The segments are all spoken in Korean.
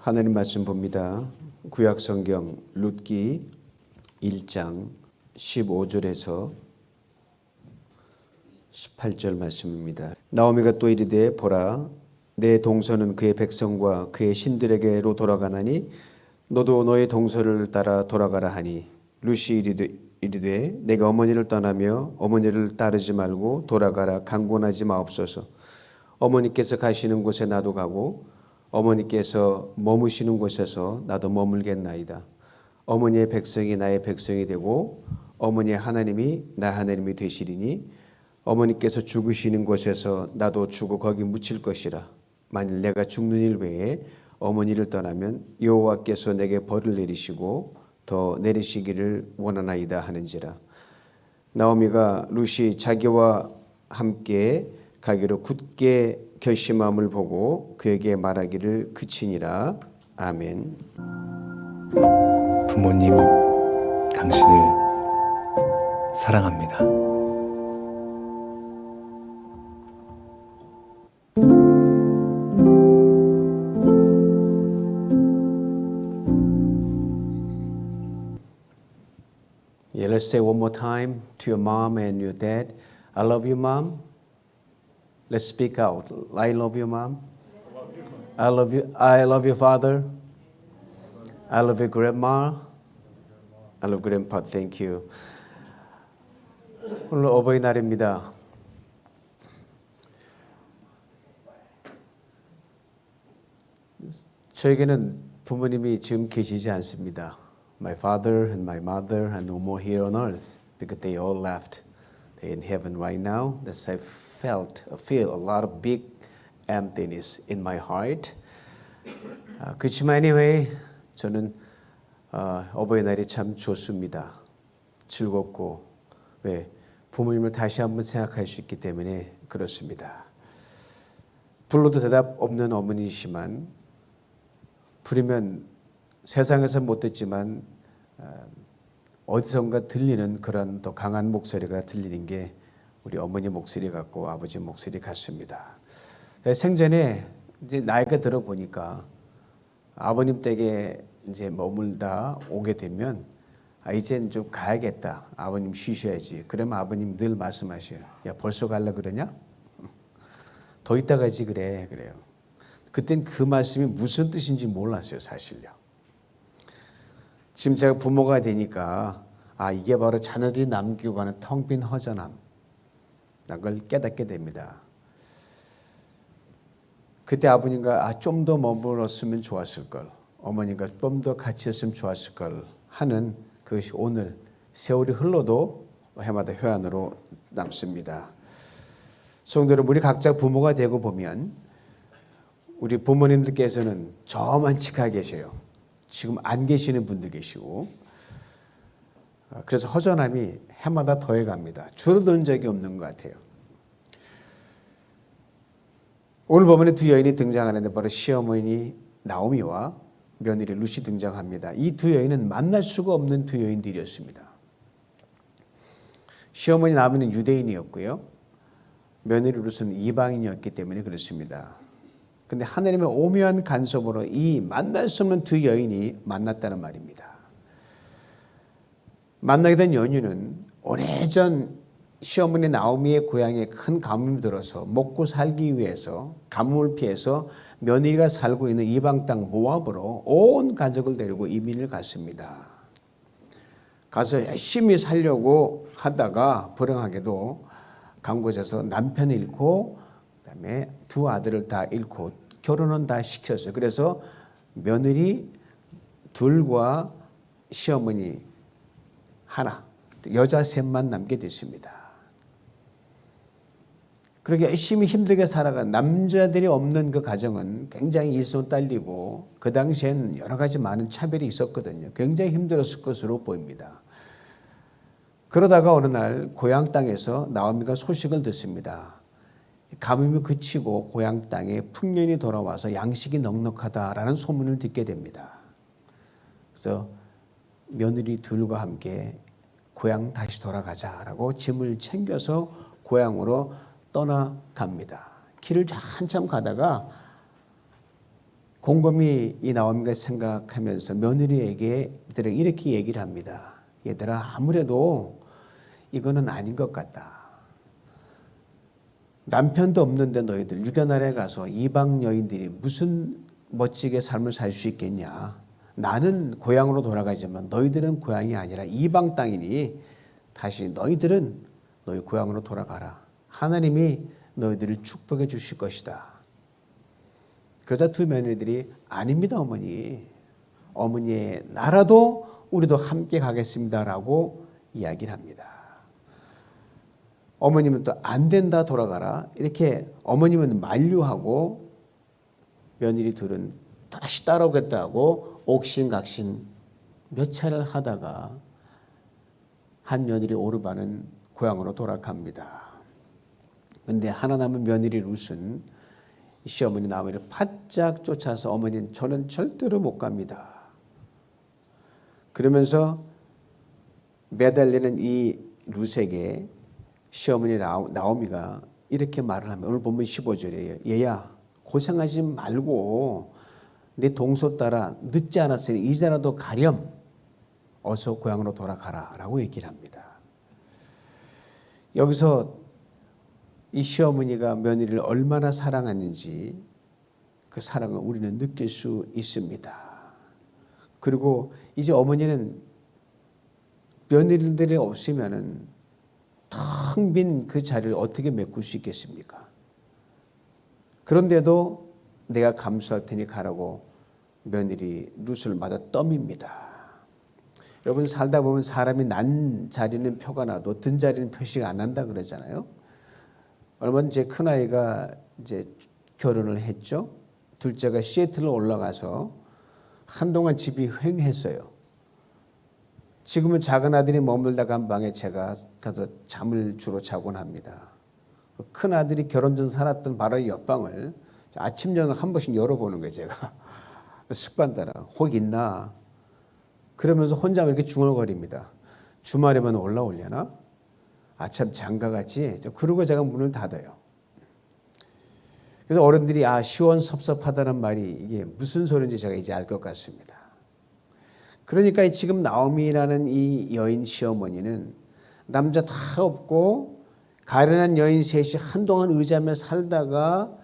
하나님 말씀 봅니다. 구약성경 룻기 1장 15절에서 18절 말씀입니다. 나오미가 또 이르되 보라 내 동서는 그의 백성과 그의 신들에게로 돌아가나니 너도 너의 동서를 따라 돌아가라 하니 룻이 이르되 내가 어머니를 떠나며 어머니를 따르지 말고 돌아가라 강권하지 마옵소서. 어머니께서 가시는 곳에 나도 가고 어머니께서 머무시는 곳에서 나도 머물겠나이다. 어머니의 백성이 나의 백성이 되고 어머니의 하나님이 나 하나님이 되시리니 어머니께서 죽으시는 곳에서 나도 죽어 거기 묻힐 것이라. 만일 내가 죽는 일 외에 어머니를 떠나면 여호와께서 내게 벌을 내리시고 더 내리시기를 원하나이다 하는지라. 나오미가 룻이 자기와 함께 가기로 굳게 결심함을 보고 그에게 말하기를 그치니라. 아멘. 부모님, 당신을 사랑합니다. Yeah, let's say one more time to your mom and your dad. I love you, mom. Let's speak out. I love you, mom. I love you. I love your father. I love your grandma. I love grandpa. Thank you. 오늘 어버이날입니다. 저에게는 부모님이 지금 계시지 않습니다. My father and my mother are no more here on earth because they all left. They're in heaven right now. That's I feel a lot of big emptiness in my heart. 그렇지만 anyway, 저는 어버이날이 참 좋습니다. 즐겁고 왜 부모님을 다시 한번 생각할 수 있기 때문에 그렇습니다. 불러도 대답 없는 어머니시지만 부르면 세상에서 못 듣지만 어디선가 들리는 그런 더 강한 목소리가 들리는 게 우리 어머니 목소리 같고 아버지 목소리 같습니다. 생전에 이제 나이가 들어 보니까 아버님 댁에 이제 머물다 오게 되면 이제는 좀 가야겠다. 아버님 쉬셔야지. 그러면 아버님 늘 말씀하셔요. 야 벌써 갈라 그러냐? 더 있다 가지 그래요. 그땐 그 말씀이 무슨 뜻인지 몰랐어요, 사실요. 지금 제가 부모가 되니까 이게 바로 자녀들이 남기고 가는 텅 빈 허전함 라는 걸 깨닫게 됩니다. 그때 아버님과 좀 더 머물렀으면 좋았을 걸, 어머니가 좀 더 같이 있으면 좋았을 걸 하는 그것이 오늘 세월이 흘러도 해마다 회한으로 남습니다. 성도 여러분, 우리 각자 부모가 되고 보면 우리 부모님들께서는 저만치 가 계셔요. 지금 안 계시는 분도 계시고, 그래서 허전함이 해마다 더해갑니다. 줄어드는 적이 없는 것 같아요. 오늘 본문에 두 여인이 등장하는데 바로 시어머니 나오미와 며느리 룻이 등장합니다. 이 두 여인은 만날 수가 없는 두 여인들이었습니다. 시어머니 나오미는 유대인이었고요. 며느리 룻은 이방인이었기 때문에 그렇습니다. 근데 하나님의 오묘한 간섭으로 이 만날 수 없는 두 여인이 만났다는 말입니다. 만나게 된 연유는 오래전 시어머니 나오미의 고향에 큰 가뭄이 들어서 먹고 살기 위해서 가뭄을 피해서 며느리가 살고 있는 이방 땅 모압으로 온 가족을 데리고 이민을 갔습니다. 가서 열심히 살려고 하다가 불행하게도 간 곳에서 남편을 잃고 그다음에 두 아들을 다 잃고 결혼은 다 시켰어요. 그래서 며느리 둘과 시어머니 하나, 여자 셋만 남게 됐습니다. 그렇게 열심히 힘들게 살아간 남자들이 없는 그 가정은 굉장히 일손 딸리고 그 당시에는 여러 가지 많은 차별이 있었거든요. 굉장히 힘들었을 것으로 보입니다. 그러다가 어느 날 고향 땅에서 나오미가 소식을 듣습니다. 가뭄이 그치고 고향 땅에 풍년이 돌아와서 양식이 넉넉하다라는 소문을 듣게 됩니다. 그래서 며느리 둘과 함께 고향 다시 돌아가자라고 짐을 챙겨서 고향으로 떠나갑니다. 길을 한참 가다가 곰곰이 이 나오미가 생각하면서 며느리에게 이렇게 얘기를 합니다. 얘들아, 아무래도 이거는 아닌 것 같다. 남편도 없는데 너희들 유대나라에 가서 이방 여인들이 무슨 멋지게 삶을 살 수 있겠냐. 나는 고향으로 돌아가지만 너희들은 고향이 아니라 이방 땅이니 다시 너희들은 너희 고향으로 돌아가라. 하나님이 너희들을 축복해 주실 것이다. 그러자 두 며느리들이 아닙니다, 어머니. 어머니의 나라도 우리도 함께 가겠습니다라고 이야기를 합니다. 어머님은 또 안 된다, 돌아가라. 이렇게 어머님은 만류하고 며느리 둘은 다시 따라오겠다고 옥신각신 몇 차례를 하다가 한 며느리 오르반은 고향으로 돌아갑니다. 그런데 하나 남은 며느리 룻은 시어머니 나무를 바짝 쫓아서 어머니는 저는 절대로 못 갑니다. 그러면서 매달리는 이 룻에게 시어머니 나오미가 이렇게 말을 하면 오늘 본문 15절이에요. 얘야 고생하지 말고 내 동서 따라 늦지 않았으니 이제라도 가렴 어서 고향으로 돌아가라 라고 얘기를 합니다. 여기서 이 시어머니가 며느리를 얼마나 사랑하는지 그 사랑을 우리는 느낄 수 있습니다. 그리고 이제 어머니는 며느리들이 없으면은 텅 빈 그 자리를 어떻게 메꿀 수 있겠습니까? 그런데도 내가 감수할 테니 가라고 며느리 룻을 마다 떠밉니다. 여러분 살다 보면 사람이 난 자리는 표가 나도 든 자리는 표시가 안 난다 그러잖아요. 얼마 전 제 큰아이가 이제 결혼을 했죠. 둘째가 시애틀로 올라가서 한동안 집이 휑했어요. 지금은 작은 아들이 머물다 간 방에 제가 가서 잠을 주로 자곤 합니다. 큰 아들이 결혼 전 살았던 바로 옆방을 아침 저녁 한 번씩 열어보는 거예요. 제가 습관 따라 혹 있나 그러면서 혼자 이렇게 중얼거립니다. 주말에만 올라오려나? 아참 장가갔지? 그러고 제가 문을 닫아요. 그래서 어른들이 시원섭섭하다는 말이 이게 무슨 소리인지 제가 이제 알 것 같습니다. 그러니까 지금 나오미라는 이 여인 시어머니는 남자 다 없고 가련한 여인 셋이 한동안 의지하며 살다가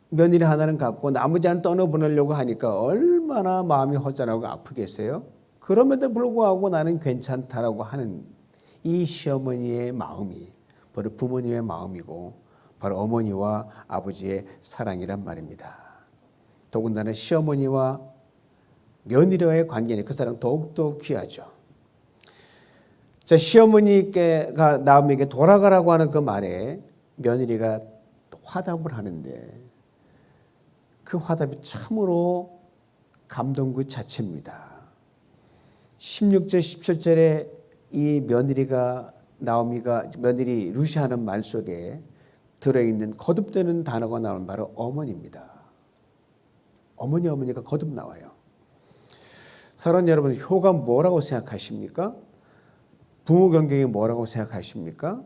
며느리 하나는 갖고 나머지 하나는 떠나보내려고 하니까 얼마나 마음이 허전하고 아프겠어요? 그럼에도 불구하고 나는 괜찮다라고 하는 이 시어머니의 마음이 바로 부모님의 마음이고 바로 어머니와 아버지의 사랑이란 말입니다. 더군다나 시어머니와 며느리와의 관계는 그 사랑 더욱더 귀하죠. 자, 시어머니가 나오미에게 돌아가라고 하는 그 말에 며느리가 화답을 하는데 그 화답이 참으로 감동 그 자체입니다. 16절 17절에 이 며느리 룻이 하는 말 속에 들어있는 거듭되는 단어가 나오는 바로 어머니입니다. 어머니가 거듭 나와요. 사랑하는 여러분, 효가 뭐라고 생각하십니까? 부모 경경이 뭐라고 생각하십니까?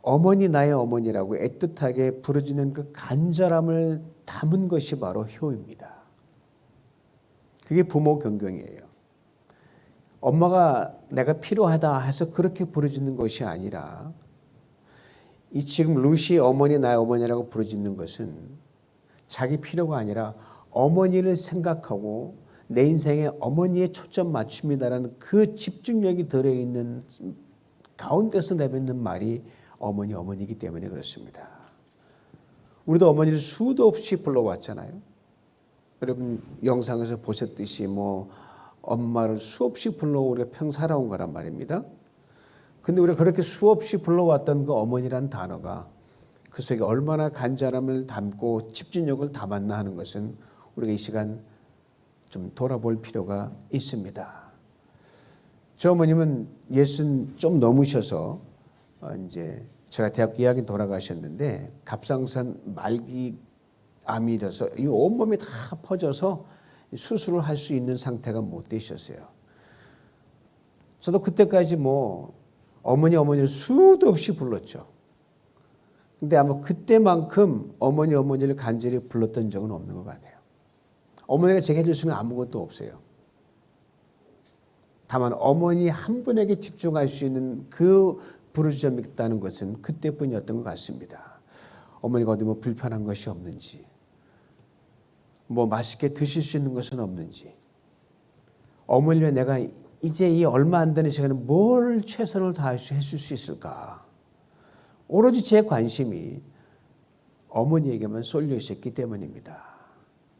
어머니 나의 어머니라고 애틋하게 부르짖는 그 간절함을 담은 것이 바로 효입니다. 그게 부모 경경이에요. 엄마가 내가 필요하다 해서 그렇게 부르짖는 것이 아니라 이 지금 룻이 어머니 나의 어머니라고 부르짖는 것은 자기 필요가 아니라 어머니를 생각하고 내 인생에 어머니에 초점 맞춥니다라는 그 집중력이 들어있는 가운데서 내뱉는 말이 어머니이기 때문에 그렇습니다. 우리도 어머니를 수도 없이 불러왔잖아요. 여러분 영상에서 보셨듯이 엄마를 수없이 불러 우리가 평 살아온 거란 말입니다. 근데 우리가 그렇게 수없이 불러왔던 그 어머니란 단어가 그 속에 얼마나 간절함을 담고 집중력을 담았나 하는 것은 우리가 이 시간 좀 돌아볼 필요가 있습니다. 저 어머님은 60 좀 넘으셔서 이제 제가 대학교 2학년 돌아가셨는데 갑상선 말기 암이 돼서 이 온몸이 다 퍼져서 수술을 할 수 있는 상태가 못 되셨어요. 저도 그때까지 어머니를 수도 없이 불렀죠. 근데 아마 그때만큼 어머니를 간절히 불렀던 적은 없는 것 같아요. 어머니가 제게 해줄 수 있는 아무것도 없어요. 다만 어머니 한 분에게 집중할 수 있는 그 부르짖음이 있다는 것은 그때뿐이었던 것 같습니다. 어머니가 어디 뭐 불편한 것이 없는지, 뭐 맛있게 드실 수 있는 것은 없는지, 어머니를 내가 이제 이 얼마 안 되는 시간에 뭘 최선을 다해서 해줄 수 있을까? 오로지 제 관심이 어머니에게만 쏠려 있었기 때문입니다.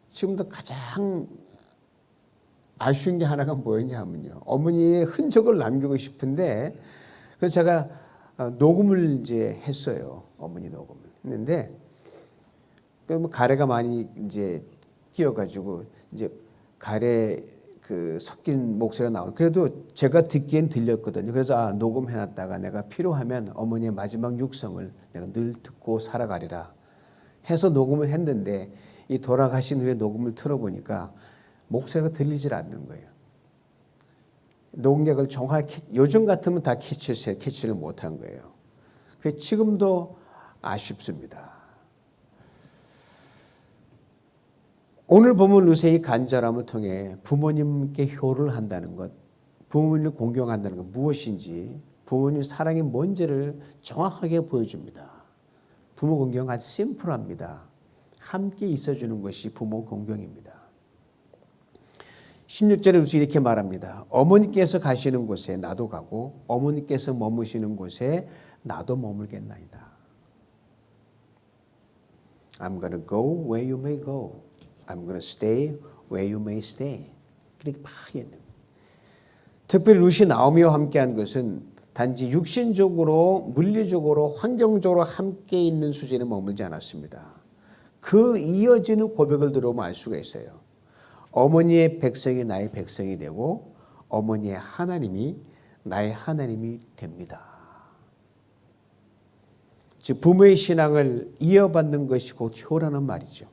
지금도 가장 아쉬운 게 하나가 뭐였냐면요. 어머니의 흔적을 남기고 싶은데, 그래서 제가 녹음을 이제 했어요. 어머니 녹음을 했는데, 뭐 가래가 많이 이제 끼어가지고 이제 가래 그 섞인 목소리가 나오고, 그래도 제가 듣기엔 들렸거든요. 그래서 녹음해놨다가 내가 필요하면 어머니의 마지막 육성을 내가 늘 듣고 살아가리라 해서 녹음을 했는데, 이 돌아가신 후에 녹음을 틀어보니까 목소리가 들리질 않는 거예요. 녹음객을 정확히 요즘 같으면 다 캐치를 못한 거예요. 그게 지금도 아쉽습니다. 오늘 본문 루세의 간절함을 통해 부모님께 효를 한다는 것, 부모님을 공경한다는 것 무엇인지, 부모님 사랑이 뭔지를 정확하게 보여줍니다. 부모 공경은 아주 심플합니다. 함께 있어주는 것이 부모 공경입니다. 16절에 루시 이렇게 말합니다. 어머니께서 가시는 곳에 나도 가고 어머니께서 머무시는 곳에 나도 머물겠나이다. I'm gonna go where you may go. I'm gonna stay where you may stay. 그렇게 막 얘기해요. 특별히 루시 나오미와 함께한 것은 단지 육신적으로, 물리적으로, 환경적으로 함께 있는 수준에 머물지 않았습니다. 그 이어지는 고백을 들어보면 알 수가 있어요. 어머니의 백성이 나의 백성이 되고 어머니의 하나님이 나의 하나님이 됩니다. 즉 부모의 신앙을 이어받는 것이 곧 효라는 말이죠.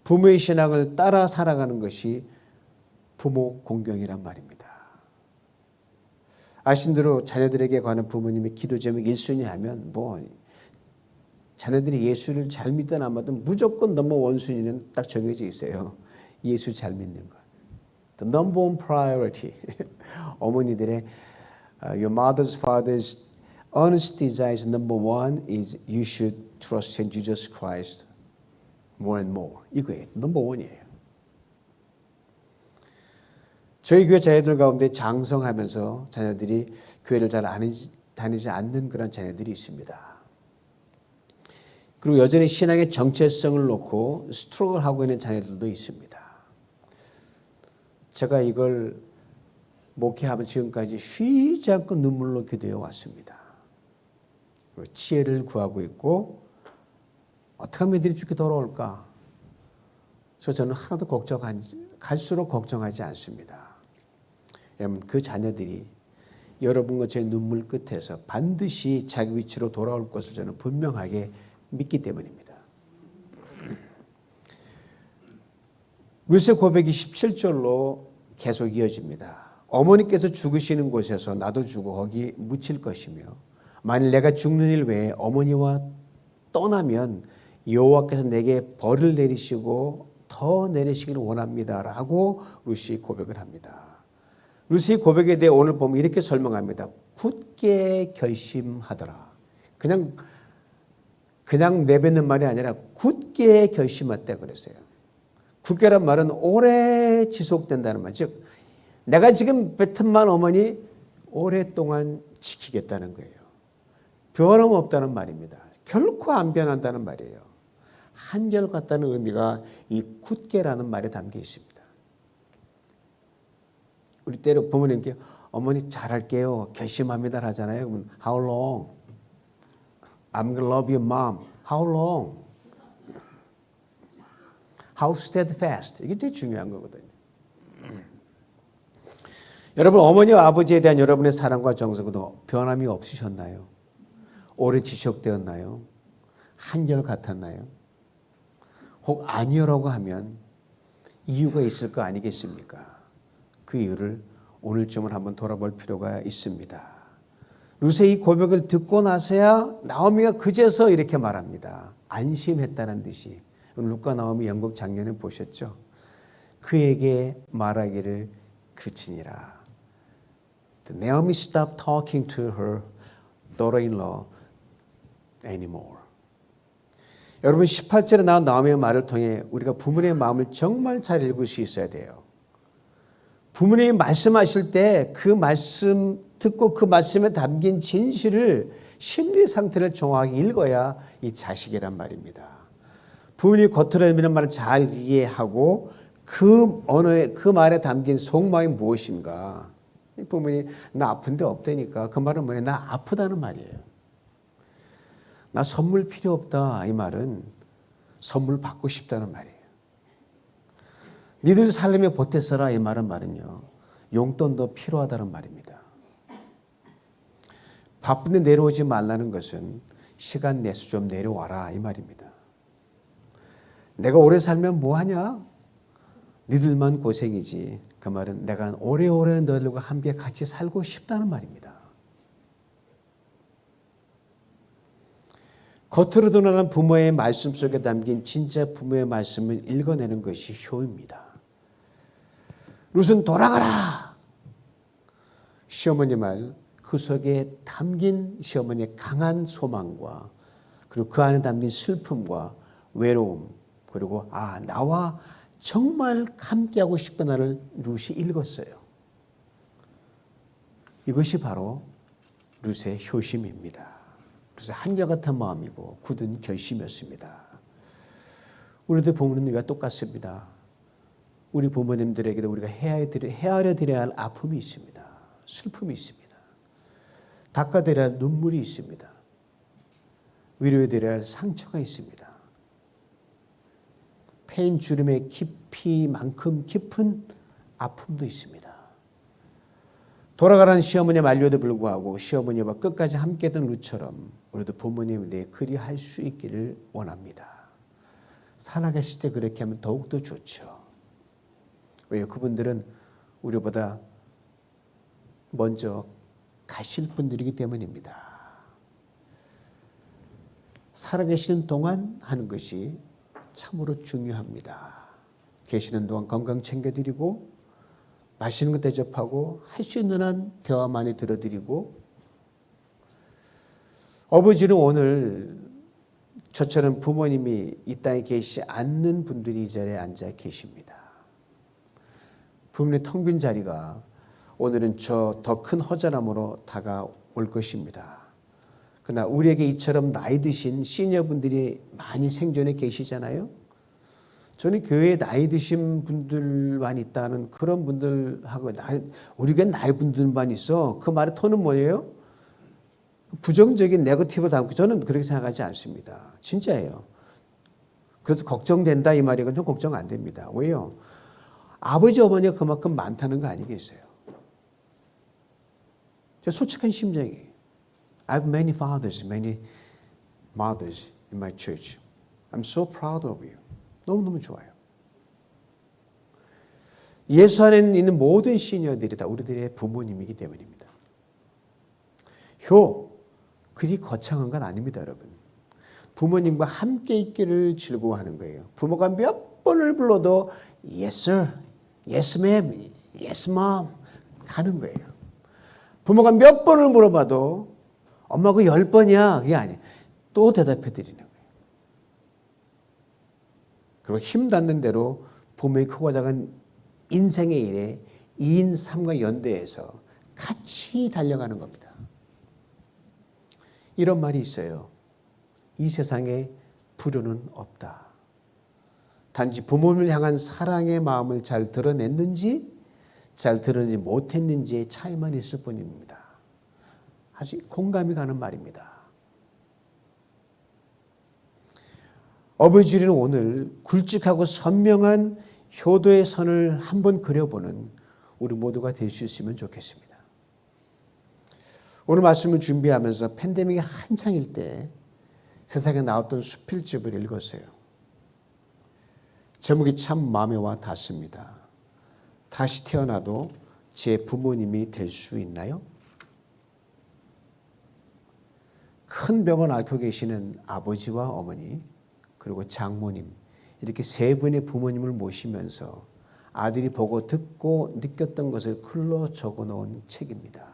부모의 신앙을 따라 살아가는 것이 부모 공경이란 말입니다. 아신 대로 자녀들에게 관한 부모님의 기도 제목 1순위 하면 뭐 자녀들이 예수를 잘 믿든 안 믿든 무조건 넘버 원순위는 딱 정해져 있어요. 예수 잘 믿는 것. The number one priority. 어머니들의 your mother's, father's earnest desires number one is you should trust in Jesus Christ more and more. 이거예요. 넘버 원이에요. 저희 교회 자녀들 가운데 장성하면서 자녀들이 교회를 잘 다니지 않는 그런 자녀들이 있습니다. 그리고 여전히 신앙의 정체성을 놓고 스트럭을 하고 있는 자녀들도 있습니다. 제가 이걸 목회하면 지금까지 쉬지 않고 눈물로 기도해 왔습니다. 지혜를 구하고 있고 어떻게 하면 이들이 죽게 돌아올까? 저는 하나도 갈수록 걱정하지 않습니다. 여러분 그 자녀들이 여러분과 제 눈물 끝에서 반드시 자기 위치로 돌아올 것을 저는 분명하게 믿기 때문입니다. 루세 고백이 17절로 계속 이어집니다. 어머니께서 죽으시는 곳에서 나도 죽어 거기 묻힐 것이며 만일 내가 죽는 일 외에 어머니와 떠나면 여호와께서 내게 벌을 내리시고 더 내리시기를 원합니다라고 루시 고백을 합니다. 루시 고백에 대해 오늘 보면 이렇게 설명합니다. 굳게 결심하더라. 그냥 내뱉는 말이 아니라 굳게 결심했다 그랬어요. 굳게란 말은 오래 지속된다는 말. 즉 내가 지금 뱉은 말 어머니 오랫동안 지키겠다는 거예요. 변함없다는 말입니다. 결코 안 변한다는 말이에요. 한결같다는 의미가 이 굳게라는 말에 담겨 있습니다. 우리 때로 부모님께 어머니 잘할게요. 결심합니다 하잖아요. 그러면 how long? I'm gonna love your mom. How long? How steadfast? 이게 되게 중요한 거거든요. 여러분 어머니와 아버지에 대한 여러분의 사랑과 정성도 변함이 없으셨나요? 오래 지속되었나요? 한결 같았나요? 혹 아니요라고 하면 이유가 있을 거 아니겠습니까? 그 이유를 오늘쯤은 한번 돌아볼 필요가 있습니다. 룻의 이 고백을 듣고 나서야 나오미가 그제서 이렇게 말합니다. 안심했다는 듯이. 룻과 나오미 연극 장면에 보셨죠? 그에게 말하기를 그치니라. Naomi stopped talking to her daughter-in-law anymore. 여러분 18절에 나온 나오미의 말을 통해 우리가 부모님의 마음을 정말 잘 읽을 수 있어야 돼요. 부모님이 말씀하실 때 그 말씀 듣고 그 말씀에 담긴 진실을 심리 상태를 정확하게 읽어야 이 자식이란 말입니다. 부모님이 겉으로 내미는 말을 잘 이해하고 그 언어에 그 말에 담긴 속마음이 무엇인가. 부모님이 나 아픈데 없다니까. 그 말은 뭐예요? 나 아프다는 말이에요. 나 선물 필요 없다. 이 말은 선물 받고 싶다는 말이에요. 니들 살림에 보태 써라. 이 말은요. 용돈도 필요하다는 말입니다. 바쁜데 내려오지 말라는 것은 시간 내서 좀 내려와라. 이 말입니다. 내가 오래 살면 뭐하냐? 니들만 고생이지. 그 말은 내가 오래오래 너희들과 함께 같이 살고 싶다는 말입니다. 겉으로 드러나는 부모의 말씀 속에 담긴 진짜 부모의 말씀을 읽어내는 것이 효입니다. 룻은 돌아가라. 시어머니 말, 그 속에 담긴 시어머니의 강한 소망과 그리고 그 안에 담긴 슬픔과 외로움 그리고 나와 정말 함께하고 싶구나를 룻이 읽었어요. 이것이 바로 룻의 효심입니다. 룻의 한결같은 마음이고 굳은 결심이었습니다. 우리들 부모님과 똑같습니다. 우리 부모님들에게도 우리가 헤아려 드려야 할 아픔이 있습니다. 슬픔이 있습니다. 닦아드려야 할 눈물이 있습니다. 위로해드려야 할 상처가 있습니다. 패인 주름의 깊이만큼 깊은 아픔도 있습니다. 돌아가라는 시어머니의 만류에도 불구하고 시어머니와 끝까지 함께했던 룻처럼 우리도 부모님에 대해 그리할 수 있기를 원합니다. 살아계실 때 그렇게 하면 더욱더 좋죠. 왜요? 그분들은 우리보다 먼저 가실 분들이기 때문입니다. 살아계시는 동안 하는 것이 참으로 중요합니다. 계시는 동안 건강 챙겨드리고 맛있는 거 대접하고 할 수 있는 한 대화 많이 들어드리고 아버지는 오늘 저처럼 부모님이 이 땅에 계시지 않는 분들이 이 자리에 앉아 계십니다. 부모님의 텅 빈 자리가 오늘은 저 더 큰 허전함으로 다가올 것입니다. 그러나 우리에게 이처럼 나이 드신 시니어분들이 많이 생존해 계시잖아요. 저는 교회에 나이 드신 분들만 있다는 그런 분들하고 우리 교회 나이 분들만 있어. 그 말의 톤은 뭐예요? 부정적인 네거티브 담고 저는 그렇게 생각하지 않습니다. 진짜예요. 그래서 걱정된다 이 말이건 좀 걱정 안 됩니다. 왜요? 아버지 어머니가 그만큼 많다는 거 아니겠어요? 저 솔직한 심정이에요. I have many fathers, many mothers in my church. I'm so proud of you. 너무너무 좋아요. 예수 안에 있는 모든 시니어들이 다 우리들의 부모님이기 때문입니다. 그리 거창한 건 아닙니다, 여러분. 부모님과 함께 있기를 즐거워하는 거예요. 부모가 몇 번을 불러도 Yes, sir. Yes, ma'am. Yes, mom. 가는 거예요. 부모가 몇 번을 물어봐도 엄마 그 10번이야. 그게 아니에요. 또 대답해 드리는 거예요. 그리고 힘 닿는 대로 부모의 크고 작은 인생의 일에 2인 3과 연대해서 같이 달려가는 겁니다. 이런 말이 있어요. 이 세상에 불효는 없다. 단지 부모를 향한 사랑의 마음을 잘 드러냈는지 잘 드러내지 못했는지의 차이만 있을 뿐입니다. 아주 공감이 가는 말입니다. 어버이 주일은 오늘 굵직하고 선명한 효도의 선을 한번 그려보는 우리 모두가 될 수 있으면 좋겠습니다. 오늘 말씀을 준비하면서 팬데믹이 한창일 때 세상에 나왔던 수필집을 읽었어요. 제목이 참 마음에 와 닿습니다. 다시 태어나도 제 부모님이 될 수 있나요? 큰 병을 앓고 계시는 아버지와 어머니 그리고 장모님 이렇게 세 분의 부모님을 모시면서 아들이 보고 듣고 느꼈던 것을 글로 적어놓은 책입니다.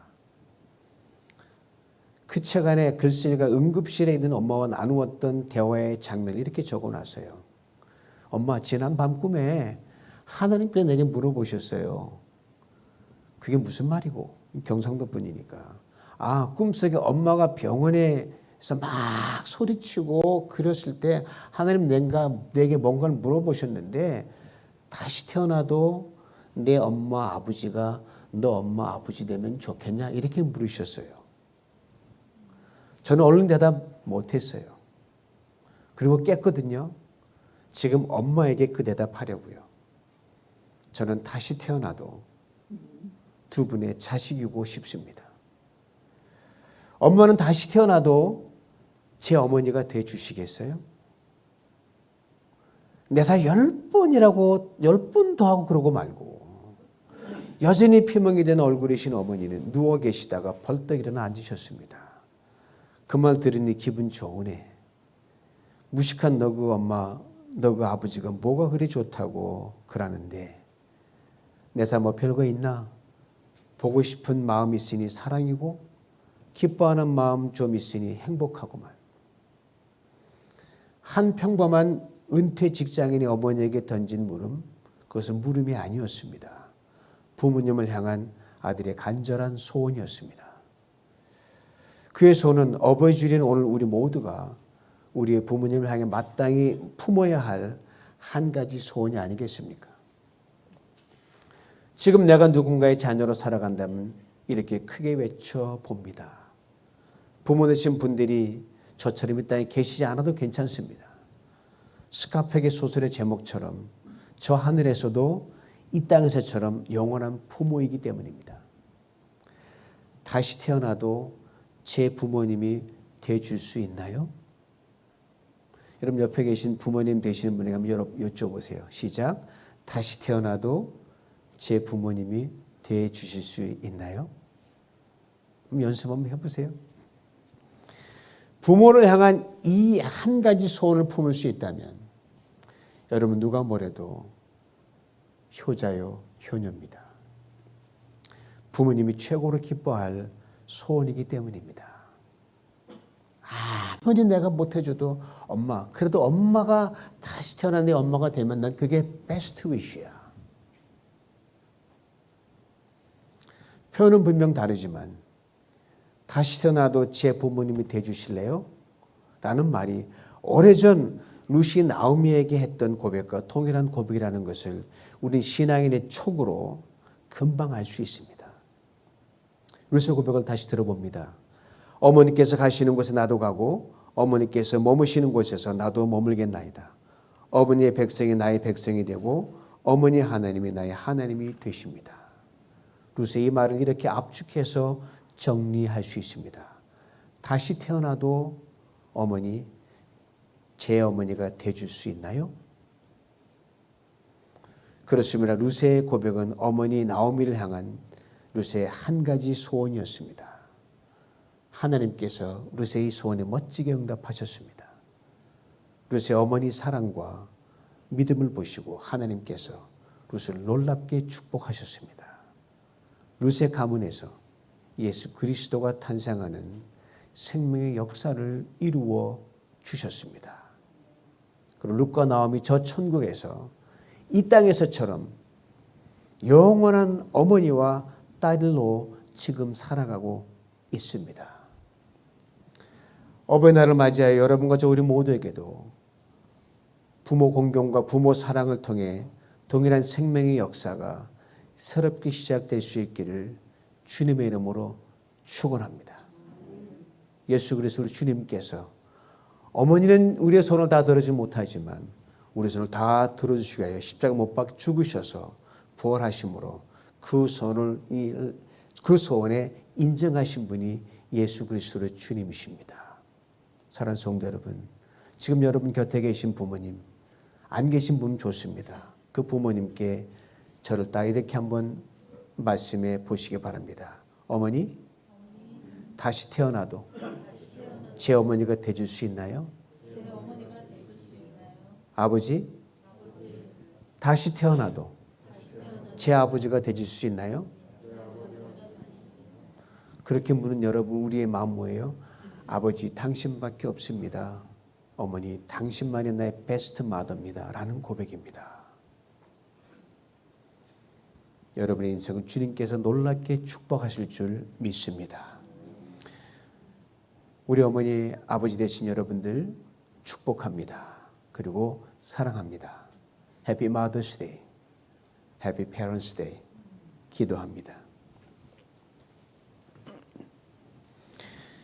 그 책 안에 글쓴이가 응급실에 있는 엄마와 나누었던 대화의 장면을 이렇게 적어놨어요. 엄마, 지난 밤 꿈에 하나님께 내게 물어보셨어요. 그게 무슨 말이고? 경상도 분이니까. 아, 꿈속에 엄마가 병원에서 막 소리치고 그랬을 때 하나님 내게 뭔가를 물어보셨는데 다시 태어나도 내 엄마 아버지가 너 엄마 아버지 되면 좋겠냐? 이렇게 물으셨어요. 저는 얼른 대답 못했어요. 그리고 깼거든요. 지금 엄마에게 그 대답하려고요. 저는 다시 태어나도 두 분의 자식이고 싶습니다. 엄마는 다시 태어나도 제 어머니가 돼 주시겠어요? 내사 10번이라고 10번 더 하고 그러고 말고 여전히 피멍이 된 얼굴이신 어머니는 누워 계시다가 벌떡 일어나 앉으셨습니다. 그 말 들으니 기분 좋으네. 무식한 너그 엄마, 너그 아버지가 뭐가 그리 좋다고 그러는데 내사 뭐 별거 있나? 보고 싶은 마음 있으니 사랑이고 기뻐하는 마음 좀 있으니 행복하구만. 한 평범한 은퇴 직장인의 어머니에게 던진 물음, 그것은 물음이 아니었습니다. 부모님을 향한 아들의 간절한 소원이었습니다. 그의 소원은 어버이 주일인 오늘 우리 모두가 우리의 부모님을 향해 마땅히 품어야 할 한 가지 소원이 아니겠습니까? 지금 내가 누군가의 자녀로 살아간다면 이렇게 크게 외쳐봅니다. 부모 되신 분들이 저처럼 이 땅에 계시지 않아도 괜찮습니다. 스카펙의 소설의 제목처럼 저 하늘에서도 이 땅에서처럼 영원한 부모이기 때문입니다. 다시 태어나도 제 부모님이 돼줄 수 있나요? 여러분 옆에 계신 부모님 되시는 분에게 한번 여쭤보세요. 시작. 다시 태어나도 제 부모님이 돼주실 수 있나요? 그럼 연습 한번 해보세요. 부모를 향한 이 한 가지 소원을 품을 수 있다면 여러분 누가 뭐래도 효자요 효녀입니다. 부모님이 최고로 기뻐할 소원이기 때문입니다. 아무리 내가 못해줘도 엄마, 그래도 엄마가 다시 태어난 내 엄마가 되면 난 그게 베스트 위시야. 표현은 분명 다르지만 다시 태어나도 제 부모님이 돼주실래요? 라는 말이 오래전 루시 나오미에게 했던 고백과 동일한 고백이라는 것을 우리 신앙인의 촉으로 금방 알 수 있습니다. 루시의 고백을 다시 들어봅니다. 어머니께서 가시는 곳에 나도 가고 어머니께서 머무시는 곳에서 나도 머물겠나이다. 어머니의 백성이 나의 백성이 되고 어머니 하나님이 나의 하나님이 되십니다. 루시의 이 말을 이렇게 압축해서 정리할 수 있습니다. 다시 태어나도 어머니, 제 어머니가 돼줄 수 있나요? 그렇습니다. 루세의 고백은 어머니 나오미를 향한 루세의 한 가지 소원이었습니다. 하나님께서 루세의 소원에 멋지게 응답하셨습니다. 루세의 어머니 사랑과 믿음을 보시고 하나님께서 루세를 놀랍게 축복하셨습니다. 루세 가문에서 예수 그리스도가 탄생하는 생명의 역사를 이루어 주셨습니다. 그리고 룻과 나오미 저 천국에서 이 땅에서처럼 영원한 어머니와 딸로 지금 살아가고 있습니다. 어버이날을 맞이하여 여러분과 저 우리 모두에게도 부모 공경과 부모 사랑을 통해 동일한 생명의 역사가 새롭게 시작될 수 있기를 주님의 이름으로 축원합니다. 예수 그리스도 주님께서 어머니는 우리의 손을 다 들어주지 못하지만 우리 손을 다 들어주시기 위하여 십자가 못 박혀 죽으셔서 부활하심으로 그 소원에 인정하신 분이 예수 그리스도의 주님이십니다. 사랑하는 성도 여러분, 지금 여러분 곁에 계신 부모님, 안 계신 분 좋습니다. 그 부모님께 저를 따라 이렇게 한번 말씀해 보시기 바랍니다. 어머니, 다시 태어나도 제 어머니가 되줄 수 있나요? 아버지? 다시 태어나도 제 아버지가 되줄 수 있나요? 그렇게 묻는 여러분, 우리의 마음 뭐예요? 아버지, 당신밖에 없습니다. 어머니, 당신만이 나의 베스트 마더입니다. 라는 고백입니다. 여러분의 인생은 주님께서 놀랍게 축복하실 줄 믿습니다. 우리 어머니, 아버지 되신 여러분들 축복합니다. 그리고 사랑합니다. Happy Mother's Day, Happy Parents' Day 기도합니다.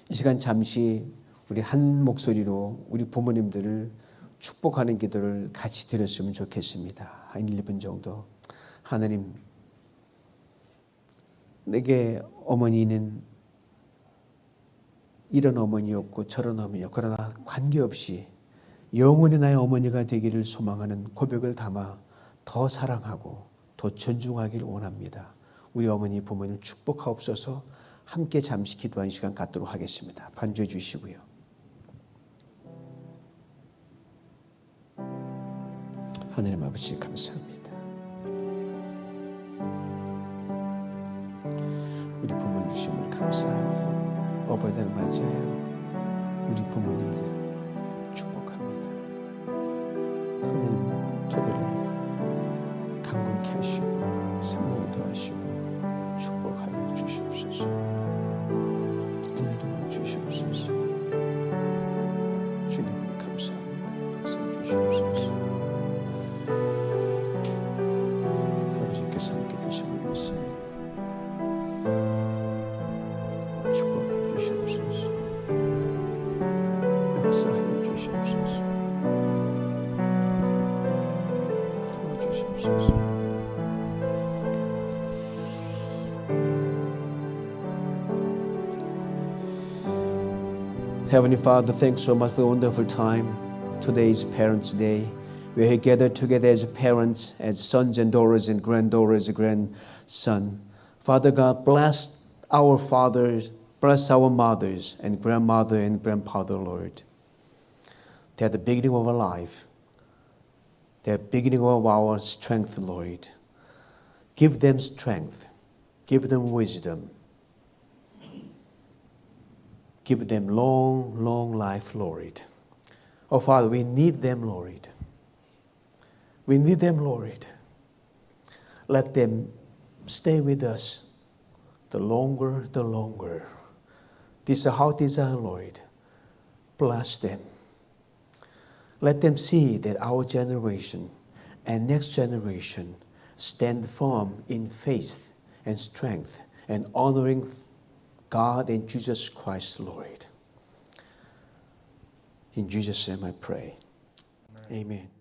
이 시간 잠시 우리 한 목소리로 우리 부모님들을 축복하는 기도를 같이 드렸으면 좋겠습니다. 한 1, 2분 정도. 하나님, 내게 어머니는 이런 어머니였고 저런 어머니였고 그러나 관계없이 영원히 나의 어머니가 되기를 소망하는 고백을 담아 더 사랑하고 더 존중하기를 원합니다. 우리 어머니 부모님 축복하옵소서. 함께 잠시 기도하는 시간 갖도록 하겠습니다. 반주해 주시고요. 하나님 아버지 감사합니다. 우리 부모님 주심을 감사하고 어버이날 맞아요. 우리 부모님들 축복합니다. 하나님 저들을 강건케 하시고 생명도 하시고 축복하여 주시옵소서. 은혜를 주시옵소서. 주님 감사합니다. 박수 주시옵소서. 아버지께서 함께 주심을 믿습니다. 축복해 주시옵소서. 역사하여 주시옵소서. 도와주시옵소서. Heavenly Father, thanks so much for a wonderful time. Today is Parents' Day. We are gathered together as parents, as sons and daughters and granddaughters and grandson. Father God, bless our fathers, bless our mothers and grandmother and grandfather, Lord. They are the beginning of our life. They are the beginning of our strength, Lord. Give them strength. Give them wisdom. Give them long, long life, Lord. Oh, Father, we need them, Lord. We need them, Lord. Let them stay with us the longer, the longer. This is our desire, Lord. Bless them. Let them see that our generation and next generation stand firm in faith and strength and honoring God and Jesus Christ, Lord. In Jesus' name I pray. Amen.